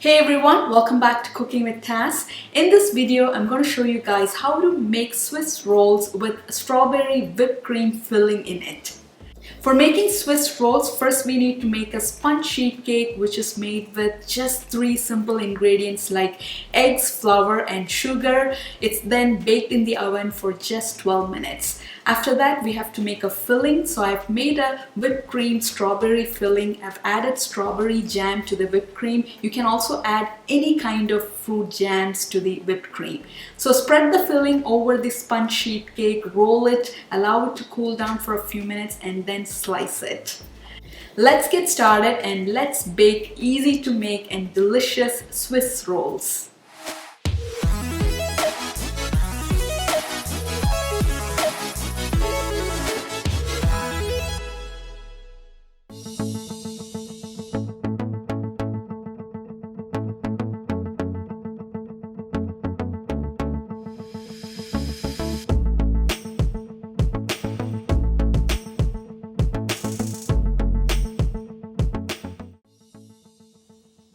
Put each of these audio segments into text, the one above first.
Hey everyone, welcome back to Cooking with Taz. In this video, I'm going to show you guys how to make Swiss rolls with strawberry whipped cream filling in it. For making Swiss rolls, first we need to make a sponge sheet cake which is made with just 3 simple ingredients like eggs, flour and sugar. It's then baked in the oven for just 12 minutes. After that we have to make a filling. So I've made a whipped cream strawberry filling. I've added strawberry jam to the whipped cream. You can also add any kind of fruit jams to the whipped cream. So spread the filling over the sponge sheet cake, roll it, allow it to cool down for a few minutes and then slice it. Let's get started and let's bake easy to make and delicious Swiss rolls.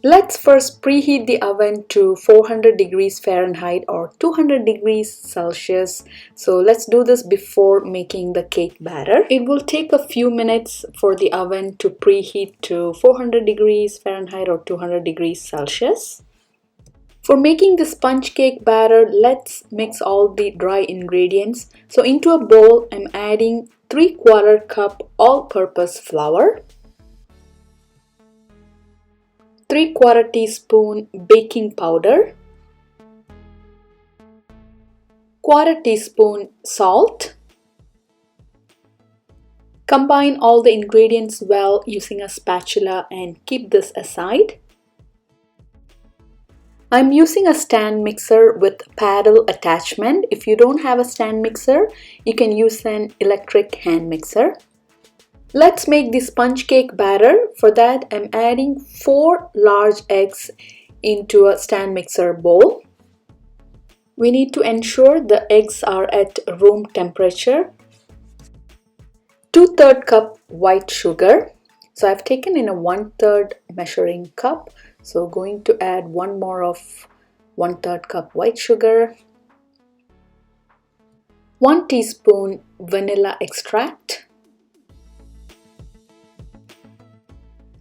Let's first preheat the oven to 400 degrees Fahrenheit or 200 degrees Celsius. So let's do this before making the cake batter. It will take a few minutes for the oven to preheat to 400 degrees Fahrenheit or 200 degrees Celsius. For making the sponge cake batter, let's mix all the dry ingredients. So into a bowl, I'm adding 3/4 cup all-purpose flour, 3/4 teaspoon baking powder, 1/4 teaspoon salt. Combine all the ingredients well using a spatula and keep this aside. I'm using a stand mixer with paddle attachment. If you don't have a stand mixer, you can use an electric hand mixer. Let's make the sponge cake batter. For that, I'm adding 4 large eggs into a stand mixer bowl. We need to ensure the eggs are at room temperature. 2/3 cup white sugar. So I've taken in a 1/3 measuring cup. So going to add one more of 1/3 cup white sugar. 1 teaspoon vanilla extract.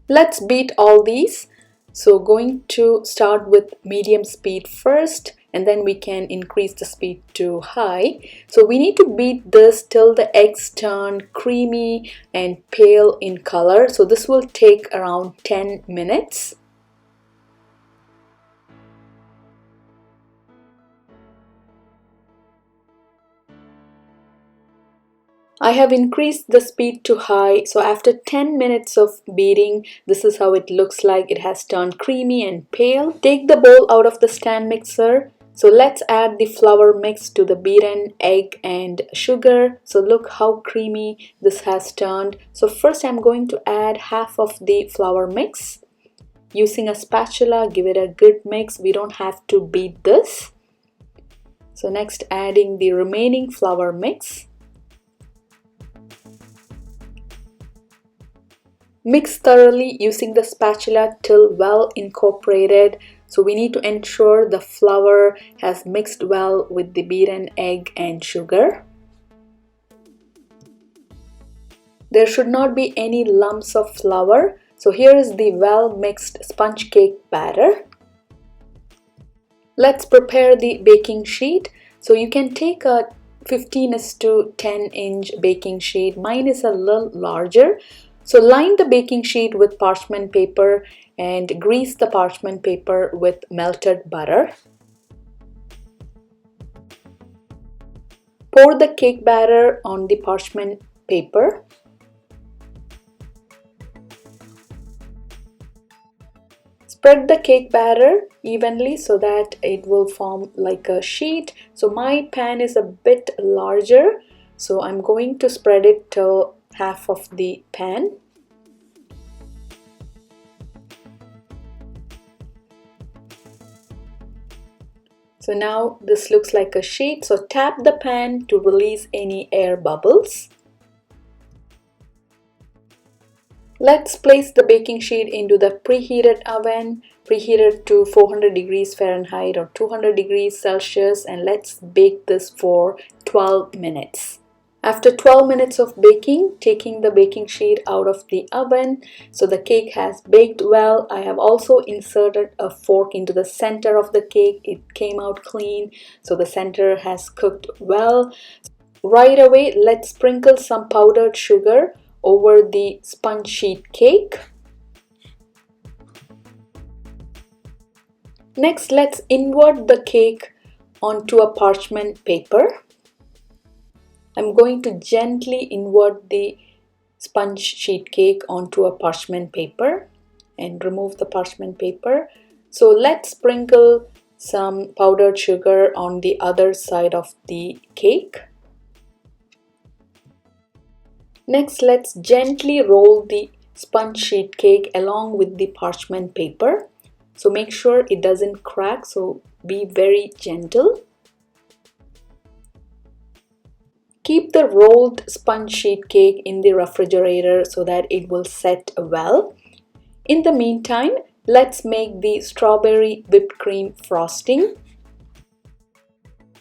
Let's beat all these. So going to start with medium speed first and then we can increase the speed to high. So we need to beat this till the eggs turn creamy and pale in color. So this will take around 10 minutes. I have increased the speed to high, so after 10 minutes of beating, this is how it looks like. It has turned creamy and pale. Take the bowl out of the stand mixer. So let's add the flour mix to the beaten egg and sugar. So look how creamy this has turned. So first I'm going to add half of the flour mix. Using a spatula, give it a good mix. We don't have to beat this. So next adding the remaining flour mix. Mix thoroughly using the spatula till well incorporated. So we need to ensure the flour has mixed well with the beaten egg and sugar. There should not be any lumps of flour. So here is the well mixed sponge cake batter. Let's prepare the baking sheet. So you can take a 15:10 inch baking sheet. Mine is a little larger. So line the baking sheet with parchment paper and grease the parchment paper with melted butter. Pour the cake batter on the parchment paper. Spread the cake batter evenly so that it will form like a sheet. So my pan is a bit larger, so I'm going to spread it till half of the pan. So now this looks like a sheet. So tap the pan to release any air bubbles. Let's place the baking sheet into the preheated oven preheated to 400 degrees Fahrenheit or 200 degrees Celsius, and let's bake this for 12 minutes. After 12 minutes of baking, taking the baking sheet out of the oven, so the cake has baked well. I have also inserted a fork into the center of the cake. It came out clean, so the center has cooked well. Right away, let's sprinkle some powdered sugar over the sponge sheet cake. Next, let's invert the cake onto a parchment paper. I'm going to gently invert the sponge sheet cake onto a parchment paper and remove the parchment paper. So let's sprinkle some powdered sugar on the other side of the cake. Next, let's gently roll the sponge sheet cake along with the parchment paper. So make sure it doesn't crack, so be very gentle. Keep the rolled sponge sheet cake in the refrigerator so that it will set well. In the meantime, let's make the strawberry whipped cream frosting.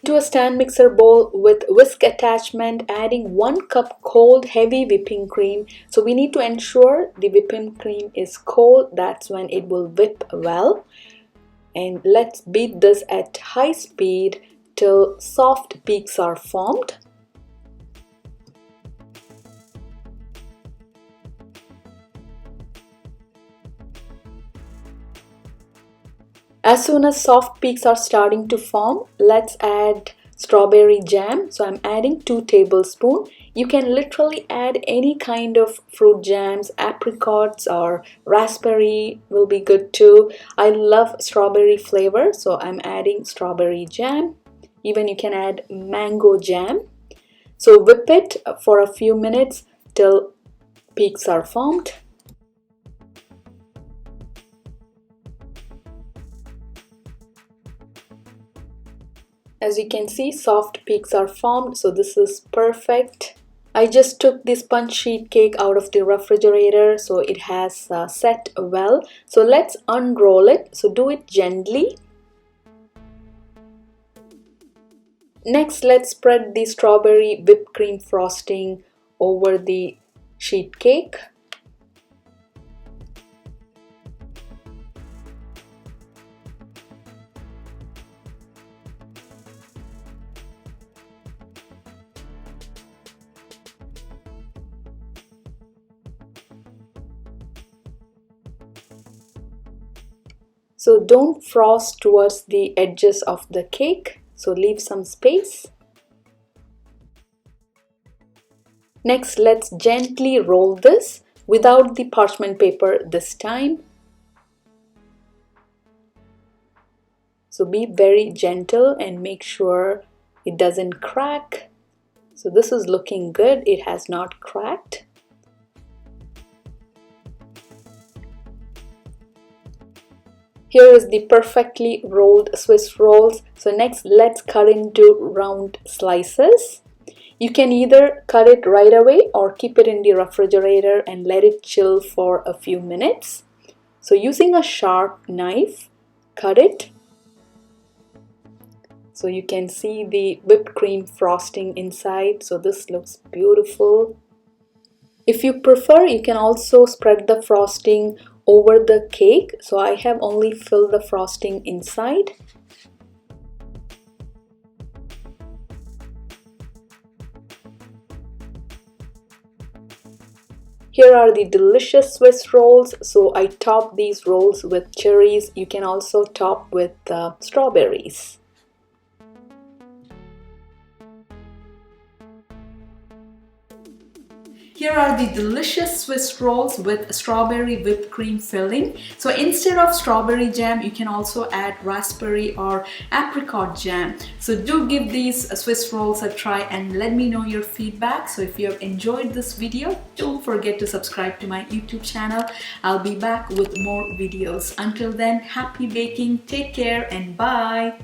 Into a stand mixer bowl with whisk attachment, adding 1 cup cold heavy whipping cream. So we need to ensure the whipping cream is cold. That's when it will whip well. And let's beat this at high speed till soft peaks are formed. As soon as soft peaks are starting to form, let's add strawberry jam. So I'm adding 2 tablespoons. You can literally add any kind of fruit jams, apricots or raspberry will be good too. I love strawberry flavor, so I'm adding strawberry jam. Even you can add mango jam. So whip it for a few minutes till peaks are formed. As you can see, soft peaks are formed, so this is perfect. I just took the sponge sheet cake out of the refrigerator, so it has set well. So let's unroll it. So do it gently. Next, let's spread the strawberry whipped cream frosting over the sheet cake. So don't frost towards the edges of the cake, so leave some space. Next, let's gently roll this without the parchment paper this time. So be very gentle and make sure it doesn't crack. So this is looking good, it has not cracked. Here is the perfectly rolled Swiss rolls. So next, let's cut into round slices. You can either cut it right away or keep it in the refrigerator and let it chill for a few minutes. So using a sharp knife, cut it. So you can see the whipped cream frosting inside. So this looks beautiful. If you prefer, you can also spread the frosting over the cake. So I have only filled the frosting inside. Here are the delicious Swiss rolls. So I top these rolls with cherries. You can also top with strawberries. Here are the delicious Swiss rolls with strawberry whipped cream filling. So instead of strawberry jam, you can also add raspberry or apricot jam. So do give these Swiss rolls a try and let me know your feedback. So if you have enjoyed this video, don't forget to subscribe to my YouTube channel. I'll be back with more videos. Until then, happy baking, take care and bye.